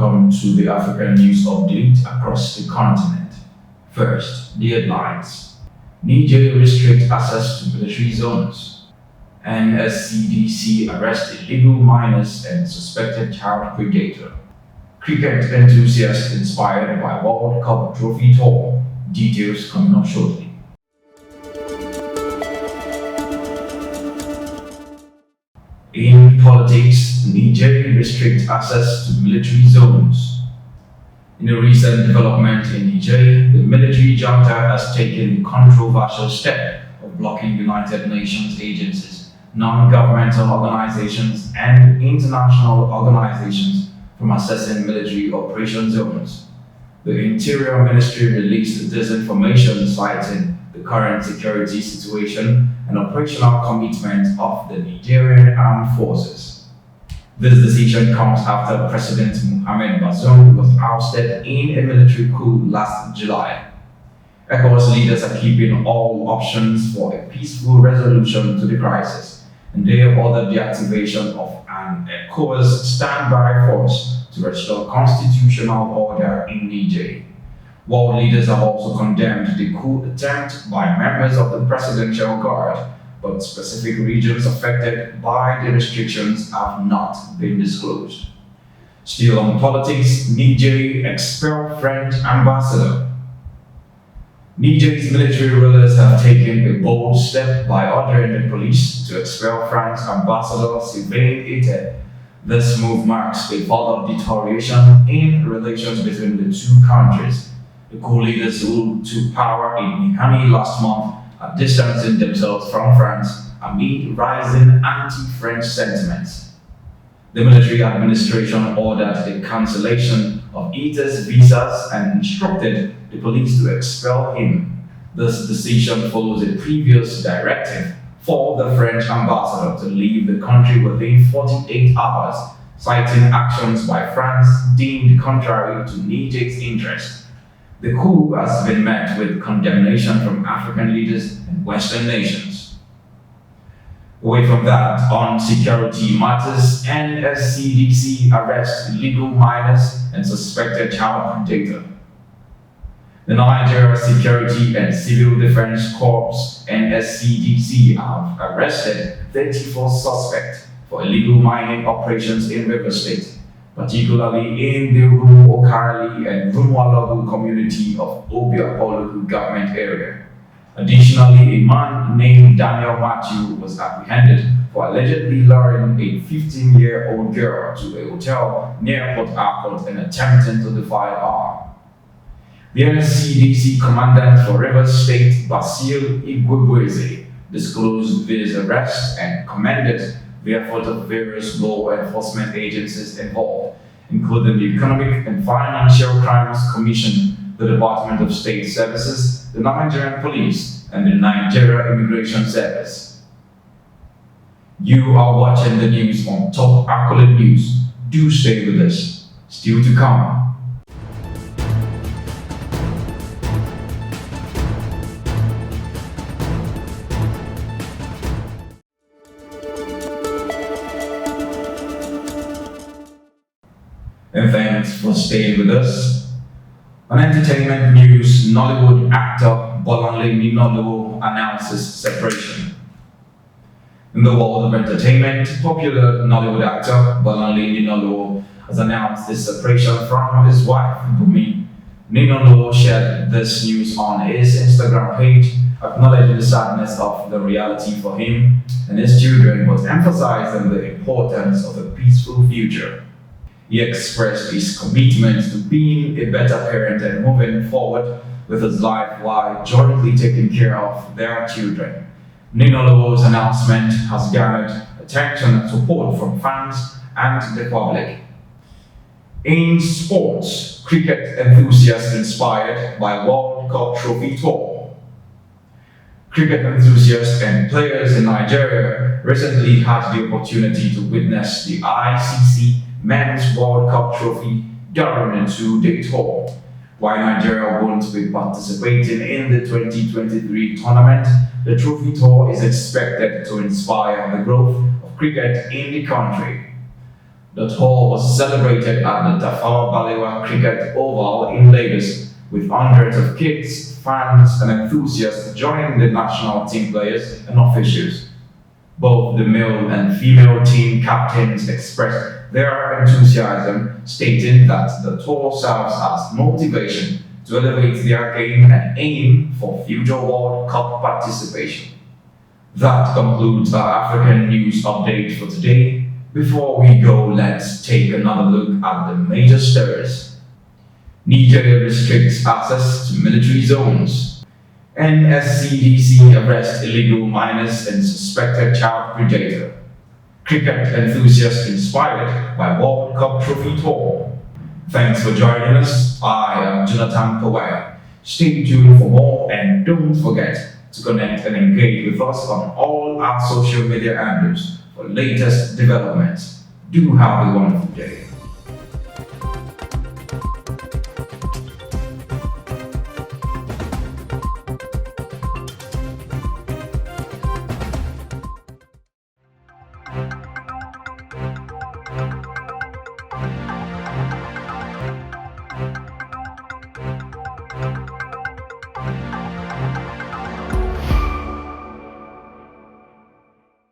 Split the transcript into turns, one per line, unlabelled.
welcome to the African News Update across the continent. First, the headlines. Niger restricts access to military zones. NSCDC arrests illegal miners and suspected child predator. Cricket enthusiast inspired by World Cup trophy tour. Details coming up shortly. In politics, Niger restricts access to military zones. In a recent development in Niger, the military junta has taken the controversial step of blocking United Nations agencies, non-governmental organizations, and international organizations from accessing military operation zones. The Interior Ministry released this information citing the current security situation and operational commitment of the Nigerian armed forces. This decision comes after President Mohamed Bazoum was ousted in a military coup last July. ECOWAS leaders are keeping all options for a peaceful resolution to the crisis, and they have ordered the activation of an ECOWAS standby force to restore constitutional order in Niger. World leaders have also condemned the coup attempt by members of the Presidential Guard, but specific regions affected by the restrictions have not been disclosed. Still on politics, Niger expelled French ambassador. Niger's military rulers have taken a bold step by ordering the police to expel French ambassador Sylvain Ete. This move marks a further deterioration in relations between the two countries. The coup leaders who took power in Niamey last month are distancing themselves from France amid rising anti-French sentiments. The military administration ordered the cancellation of Ete's visas and instructed the police to expel him. This decision follows a previous directive for the French ambassador to leave the country within 48 hours, citing actions by France deemed contrary to Niger's interests. The coup has been met with condemnation from African leaders and Western nations. Away from that, on security matters, NSCDC arrests illegal miners and suspected child predator. The Niger Security and Civil Defense Corps (NSCDC) have arrested 34 suspects for illegal mining operations in River State, particularly in the Rumo-Okari and Rumualogu community of Obiakpolo government area. Additionally, a man named Daniel Matthew was apprehended for allegedly luring a 15-year-old girl to a hotel near Port Harcourt and attempting to defy her. The NSCDC commandant for Rivers State, Basil Igwebweze, disclosed this arrest and commended the effort of various law enforcement agencies involved, including the Economic and Financial Crimes Commission, the Department of State Services, the Nigerian Police, and the Nigeria Immigration Service. You are watching the news on Top Accolade News. Do stay with us. Still to come. And thanks for staying with us. On entertainment news, Nollywood actor Bolanle Ninolo announces separation. In the world of entertainment, popular Nollywood actor Bolanle Ninolo has announced his separation from his wife, Bumi. Ninolo shared this news on his Instagram page, acknowledging the sadness of the reality for him and his children, but emphasizing the importance of a peaceful future. He expressed his commitment to being a better parent and moving forward with his life while jointly taking care of their children. Ninolo's announcement has garnered attention and support from fans and the public. In sports, cricket enthusiasts inspired by World Cup trophy tour. Cricket enthusiasts and players in Nigeria recently had the opportunity to witness the ICC Men's World Cup trophy during a two-day tour. While Nigeria won't be participating in the 2023 tournament, the trophy tour is expected to inspire the growth of cricket in the country. The tour was celebrated at the Tafawa Balewa Cricket Oval in Lagos, with hundreds of kids, fans, and enthusiasts joining the national team players and officials. Both the male and female team captains expressed their enthusiasm, stating that the tour serves as motivation to elevate their game and aim for future World Cup participation. That concludes our African news update for today. Before we go, let's take another look at the major stories. Niger restricts access to military zones. NSCDC arrests illegal miners and suspected child predator. Cricket enthusiasts inspired by World Cup trophy tour. Thanks for joining us. I am Jonathan Kawaya. Stay tuned for more and don't forget to connect and engage with us on all our social media handles for latest developments. Do have a wonderful day.